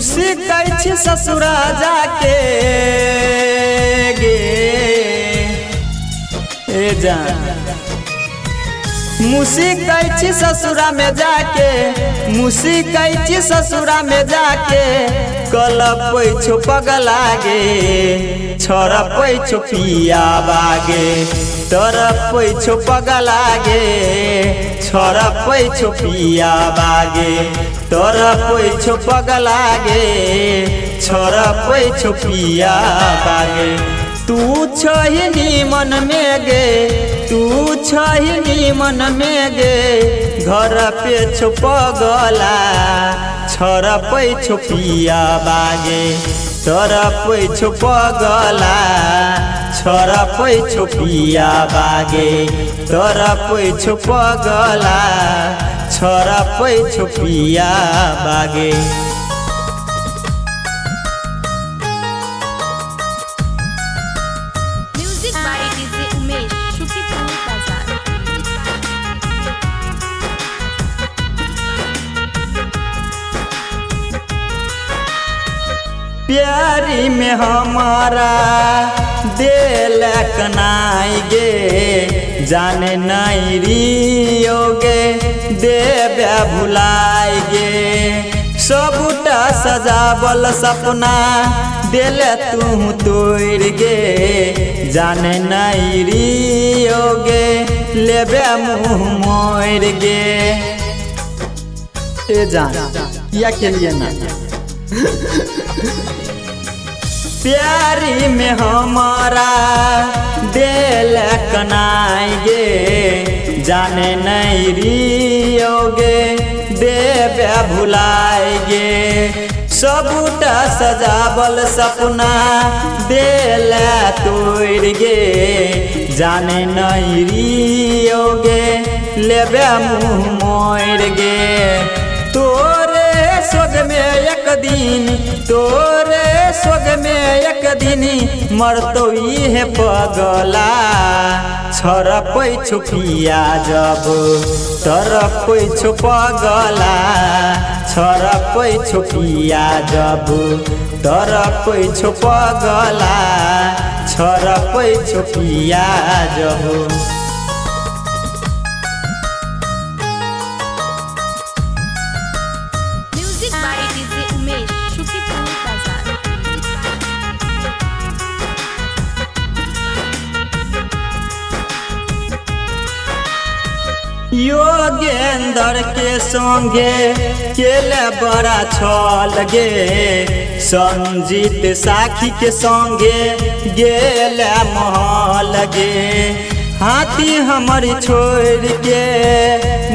मुसिकै छी ससुरा जाके गे ए जान मुसिकै छी ससुरा में जाके मुसिकै छी ससुरा में जाके कलपै छो पगला गे छरपै छो पिया बागे तरपै छो पगला गे छरपै छो पिया बागे तरपै छो पगला गे छरपै छो पिया बागे तू छहिनी मन में गे तू छहिनी मन में गे घर पे छो पगला छरपै छो पिया बागे तरपै छो पगला छरपै छो पिया बागे तरपै छो पगला छरपै छो पिया बागे प्यारी में हमारा दिल कनाई गे जाने नहीं रियोगे देव्या भुलाई गे सबूटा सजावल सपना दिल तू तोड़ गे जाने नहीं रियोगे लेबे मुँह मोड़ गे ए जान या के लिए ना प्यारी में हमारा दिल कनाई गे जाने नहीं रियोगे देव्या भुलाई गे सबूटा सजावल सपना दिल तोड़ गे जाने नहीं रियोगे लेबे मुँह मोड़ गे तोरे सोग में एक दिन तोरे सोग में एक दिन मरतो है पगला छरपै छो पिया जब तरपै छो पगला छरपै छो पिया जब तरपै छो पगला छरपै छो पिया जब योगेंद्र के संगे केले बड़ा छल गे संजीत साखी के संगे गेले महल गे हाथी हमर छोड़ के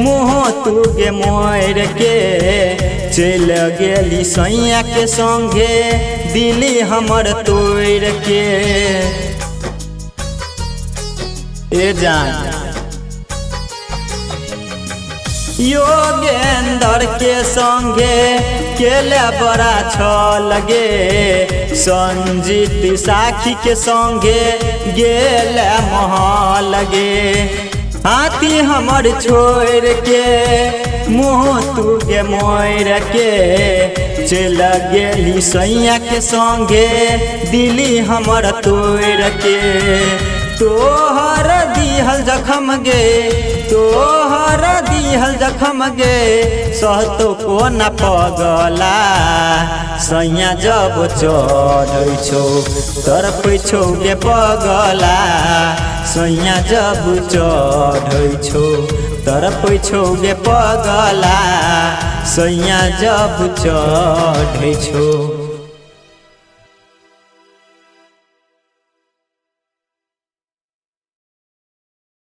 मुँह तू गे मोड़ के चल गेली सैया के संगे दिली हमर तोड़ के ए जान योगेंद्र के संगे केले बड़ा छल गे संजीत साखी के संगे गेले महल गे हाथी हमर छोड़ के मुँह तू गे मोड़ के चल गेली सैया के संगे दिली हमर तोड़ के तोहर दिहल जखम गे तोहर दिहल जखम गे सहतो को न पगला सैया जब चढ़ै छो तरपै छो गे पगला सैया जब चढ़ै छो तरपै छो गे पगला सैया जब चढ़ै छो।